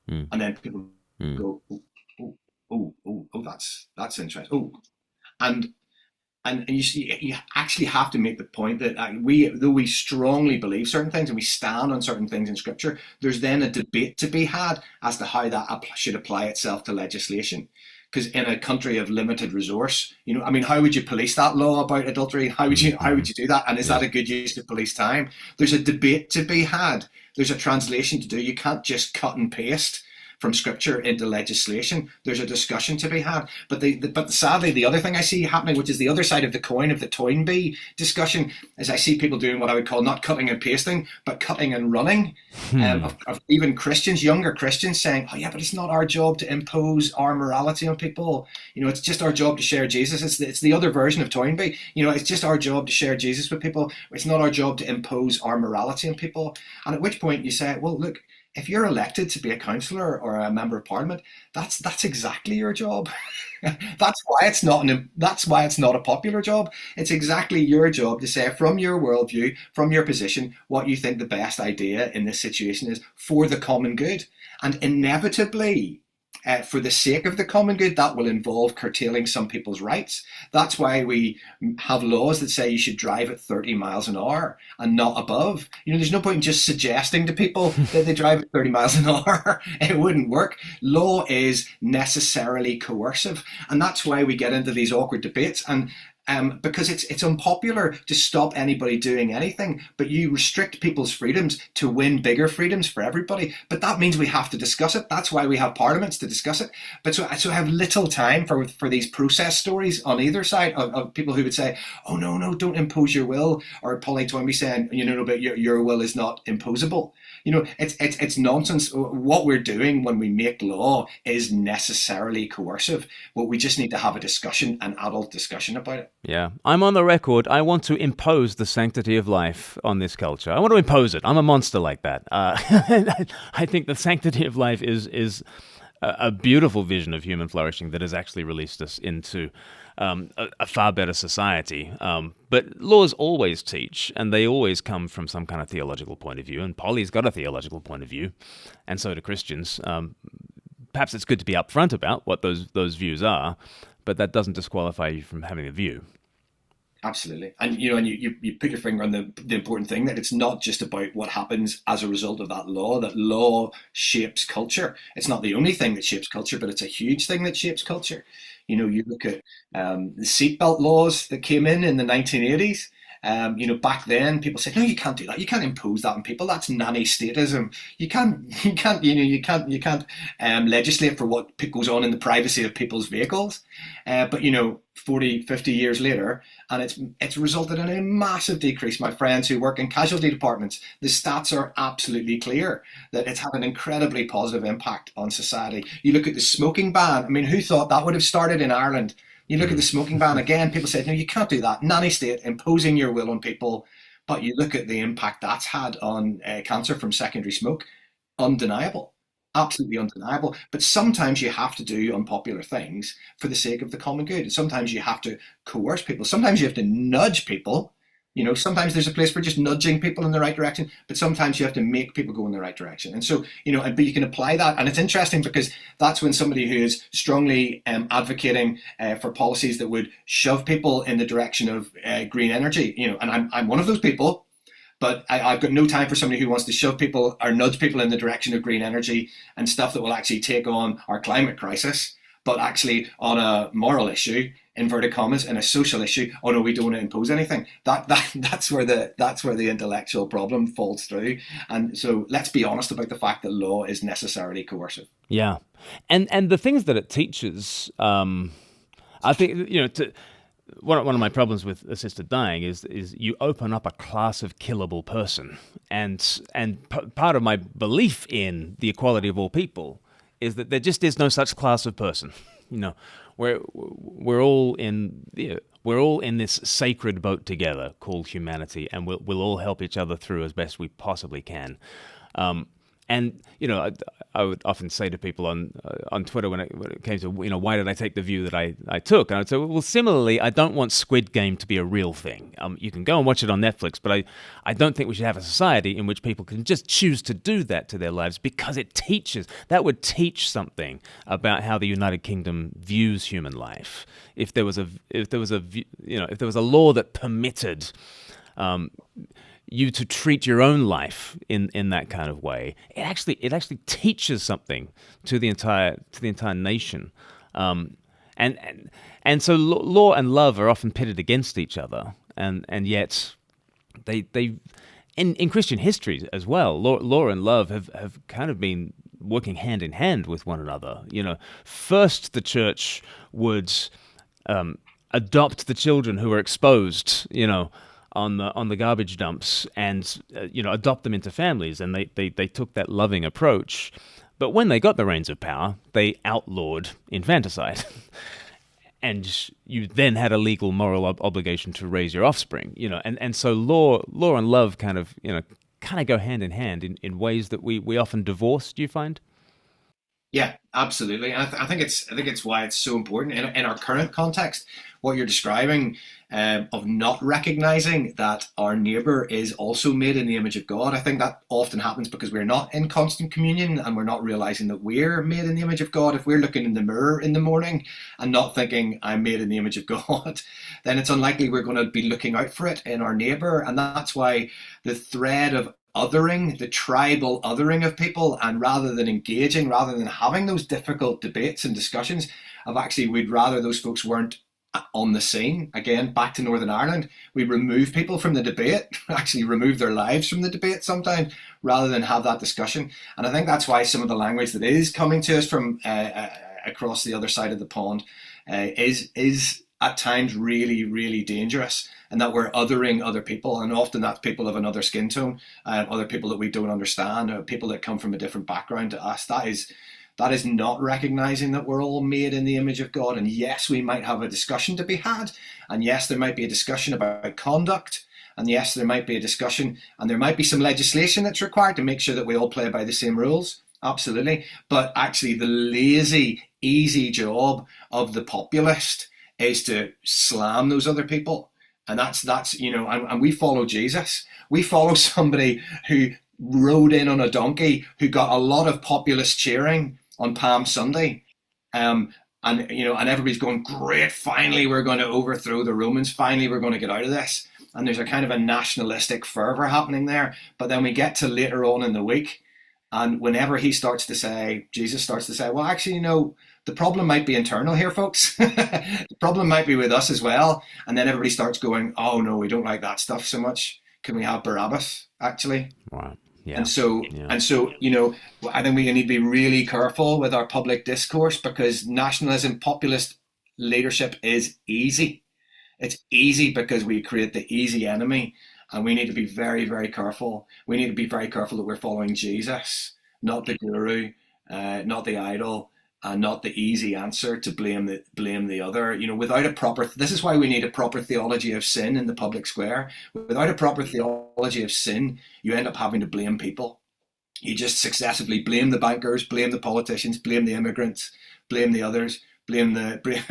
Hmm. And then people go, that's interesting. Oh, and you actually have to make the point that though we strongly believe certain things and we stand on certain things in Scripture, there's then a debate to be had as to how that should apply itself to legislation. Because in a country of limited resource, how would you police that law about adultery? How would you do that? And is that a good use of police time? There's a debate to be had. There's a translation to do. You can't just cut and paste from Scripture into legislation. There's a discussion to be had. But sadly, the other thing I see happening, which is the other side of the coin of the Toynbee discussion, is I see people doing what I would call not cutting and pasting, but cutting and running. Of even Christians, younger Christians, saying, oh yeah, but it's not our job to impose our morality on people. It's just our job to share Jesus. It's the other version of Toynbee. It's just our job to share Jesus with people. It's not our job to impose our morality on people. And at which point you say, well, look, if you're elected to be a councillor or a member of parliament, that's exactly your job. That's why it's not a popular job. It's exactly your job to say from your worldview, from your position, what you think the best idea in this situation is for the common good. And inevitably, for the sake of the common good, that will involve curtailing some people's rights. That's why we have laws that say you should drive at 30 miles an hour and not above. There's no point in just suggesting to people that they drive at 30 miles an hour. It wouldn't work. Law is necessarily coercive. And that's why we get into these awkward debates. And because it's unpopular to stop anybody doing anything, but you restrict people's freedoms to win bigger freedoms for everybody. But that means we have to discuss it. That's why we have parliaments to discuss it. But so I have little time for these process stories on either side of people who would say, oh no, don't impose your will, or Polly Toynbee saying, but your will is not imposable. It's nonsense. What we're doing when we make law is necessarily coercive, but we just need to have a discussion, an adult discussion about it. Yeah, I'm on the record. I want to impose the sanctity of life on this culture. I want to impose it. I'm a monster like that. I think the sanctity of life is a beautiful vision of human flourishing that has actually released us into a far better society. But laws always teach, and they always come from some kind of theological point of view. And Polly's got a theological point of view, and so do Christians. Perhaps it's good to be upfront about what those views are, but that doesn't disqualify you from having a view. Absolutely. And you put your finger on the important thing, that it's not just about what happens as a result of that law shapes culture. It's not the only thing that shapes culture, but it's a huge thing that shapes culture. You look at the seatbelt laws that came in the 1980s. Back then people said, no, you can't do that. You can't impose that on people. That's nanny statism. You can't legislate for what goes on in the privacy of people's vehicles. But 40, 50 years later, and it's resulted in a massive decrease. My friends who work in casualty departments, the stats are absolutely clear that it's had an incredibly positive impact on society. You look at the smoking ban. I mean, who thought that would have started in Ireland? You look at the smoking ban again, people said, no, you can't do that. Nanny state, imposing your will on people. But you look at the impact that's had on cancer from secondary smoke, undeniable, absolutely undeniable. But sometimes you have to do unpopular things for the sake of the common good. Sometimes you have to coerce people. Sometimes you have to nudge people. Sometimes there's a place for just nudging people in the right direction, but sometimes you have to make people go in the right direction. And so, but you can apply that. And it's interesting because that's when somebody who is strongly advocating for policies that would shove people in the direction of green energy, and I'm one of those people, but I've got no time for somebody who wants to shove people or nudge people in the direction of green energy and stuff that will actually take on our climate crisis, but actually on a moral issue, inverted commas, and a social issue, oh no, we don't want to impose anything. That's where the intellectual problem falls through. And so let's be honest about the fact that law is necessarily coercive. Yeah. And the things that it teaches, I think, one of my problems with assisted dying is you open up a class of killable person, and part of my belief in the equality of all people is that there just is no such class of person. You know, we're all in we're all in this sacred boat together called humanity, and we'll all help each other through as best we possibly can. And I would often say to people on Twitter when it came to why did I take the view that I took, and I would say, well, similarly, I don't want Squid Game to be a real thing. You can go and watch it on Netflix, but I don't think we should have a society in which people can just choose to do that to their lives, because that would teach something about how the United Kingdom views human life. If there was a law that permitted you to treat your own life in that kind of way, it actually teaches something to the entire nation, and so law and love are often pitted against each other, and yet they in Christian history as well, law and love have kind of been working hand in hand with one another. First the church would adopt the children who were exposed, on the garbage dumps, and adopt them into families, and they took that loving approach. But when they got the reins of power, they outlawed infanticide, and you then had a legal moral obligation to raise your offspring. And so law and love kind of go hand in hand in ways that we often divorce. Do you find? Yeah, absolutely. And I think it's why it's so important in our current context. What you're describing of not recognizing that our neighbor is also made in the image of God. I think that often happens because we're not in constant communion, and we're not realizing that we're made in the image of God. If we're looking in the mirror in the morning and not thinking I'm made in the image of God, then it's unlikely we're going to be looking out for it in our neighbor. And that's why the thread of othering, the tribal othering of people, and rather than having those difficult debates and discussions we'd rather those folks weren't on the scene. Again, back to Northern Ireland, we remove people from the debate, actually remove their lives from the debate sometimes, rather than have that discussion. And I think that's why some of the language that is coming to us from across the other side of the pond is at times really, really dangerous, and that we're othering other people, and often that's people of another skin tone, other people that we don't understand, or people that come from a different background to us. That is not recognizing that we're all made in the image of God. And yes, we might have a discussion to be had, and yes, there might be a discussion about conduct, and yes, there might be a discussion, and there might be some legislation that's required to make sure that we all play by the same rules. Absolutely. But actually, the lazy, easy job of the populist is to slam those other people. And that's and we follow Jesus. We follow somebody who rode in on a donkey, who got a lot of populist cheering on Palm Sunday. And everybody's going, great, finally we're going to overthrow the Romans, finally we're going to get out of this. And there's a kind of a nationalistic fervor happening there. But then we get to later on in the week, and whenever Jesus starts to say, well, actually, the problem might be internal here, folks. The problem might be with us as well. And then everybody starts going, oh no, we don't like that stuff so much. Can we have Barabbas, actually? Wow. Yeah. And so, I think we need to be really careful with our public discourse, because nationalism, populist leadership is easy. It's easy because we create the easy enemy, and we need to be very, very careful. We need to be very careful that we're following Jesus, not the guru, not the idol, and not the easy answer to blame the other. This is why we need a proper theology of sin in the public square. Without a proper theology of sin, you end up having to blame people. You just successively blame the bankers, blame the politicians, blame the immigrants, blame the others, blame the right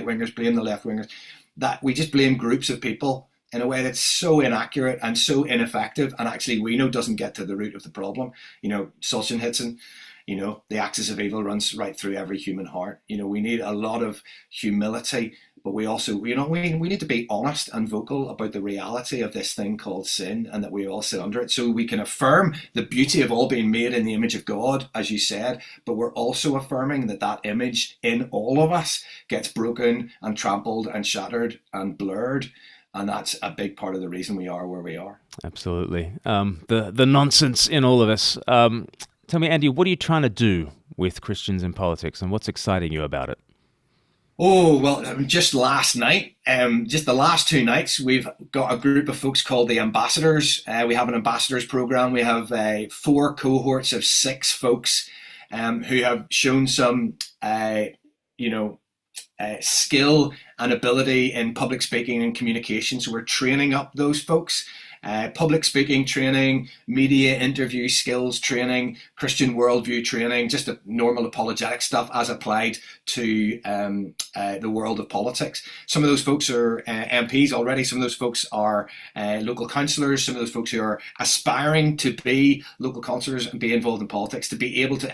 wingers, blame the left wingers. That we just blame groups of people in a way that's so inaccurate and so ineffective, and actually we know doesn't get to the root of the problem. Solzhenitsyn, the axis of evil runs right through every human heart. We need a lot of humility, but we also, we need to be honest and vocal about the reality of this thing called sin, and that we all sit under it, so we can affirm the beauty of all being made in the image of God, as you said, but we're also affirming that image in all of us gets broken and trampled and shattered and blurred. And that's a big part of the reason we are where we are. Absolutely. The nonsense in all of us. Tell me, Andy, what are you trying to do with Christians in politics, and what's exciting you about it? Oh, well, just last night, just the last 2 nights, we've got a group of folks called the ambassadors. We have an ambassadors program. We have 4 cohorts of 6 folks who have shown some, you know, skill and ability in public speaking and communication. So we're training up those folks. Public speaking training, media interview skills training, Christian worldview training, just the normal apologetic stuff as applied to the world of politics. Some of those folks are MPs already. Some of those folks are local councillors. Some of those folks who are aspiring to be local councillors and be involved in politics, to be able to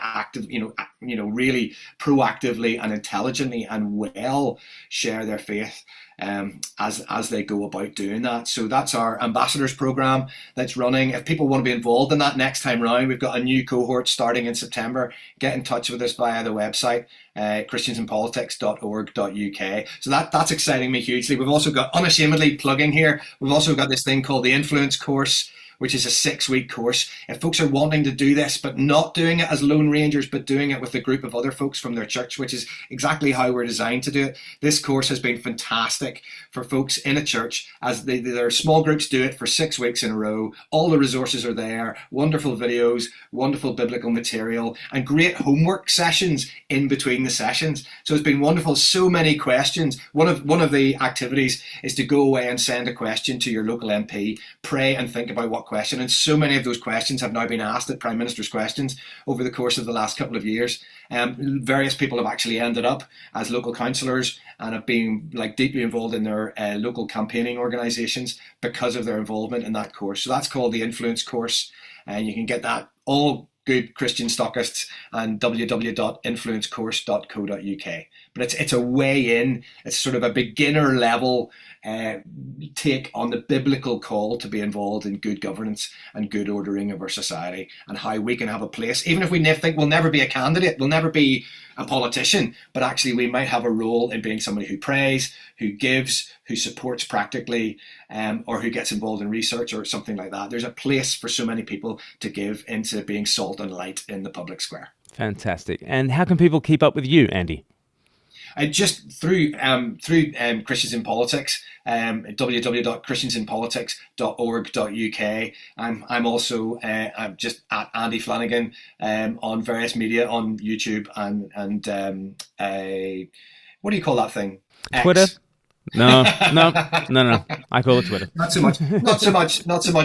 really proactively and intelligently and well share their faith as they go about doing that. So that's our ambassadors program that's running. If people want to be involved in that next time round, we've got a new cohort starting in September. Get in touch with us via the website, christiansinpolitics.org.uk. So that's exciting me hugely. We've also got, unashamedly plugging here, we've also got this thing called the Influence course, which is a 6-week course. If folks are wanting to do this, but not doing it as Lone Rangers, but doing it with a group of other folks from their church, which is exactly how we're designed to do it, this course has been fantastic for folks in a church as their small groups do it for 6 weeks in a row. All the resources are there, wonderful videos, wonderful biblical material, and great homework sessions in between the sessions. So it's been wonderful. So many questions. One of the activities is to go away and send a question to your local MP, pray and think about what question, and so many of those questions have now been asked at Prime Minister's Questions over the course of the last couple of years. Various people have actually ended up as local councillors and have been deeply involved in their local campaigning organisations because of their involvement in that course. So that's called the Influence course, and you can get that all good Christian stockists and www.influencecourse.co.uk. But it's a way in. It's sort of a beginner level take on the biblical call to be involved in good governance and good ordering of our society, and how we can have a place, even if we think we'll never be a candidate, we'll never be a politician, but actually we might have a role in being somebody who prays, who gives, who supports practically, or who gets involved in research or something like that. There's a place for so many people to give into being salt and light in the public square. Fantastic. And how can people keep up with you, Andy? Just through Christians in Politics, www.christiansinpolitics.org.uk. I'm also I'm just at Andy Flannagan on various media, on YouTube and what do you call that thing? Twitter? X. No. I call it Twitter. Not so much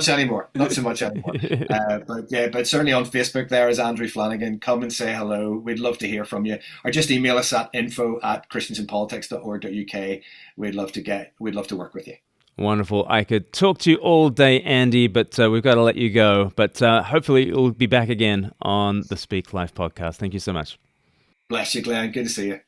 anymore. But certainly on Facebook there is Andrew Flannagan. Come and say hello. We'd love to hear from you. Or just email us at info@christiansinpolitics.org.uk. We'd love to work with you. Wonderful. I could talk to you all day, Andy, but we've got to let you go. But hopefully you'll be back again on the Speak Life podcast. Thank you so much. Bless you, Glenn. Good to see you.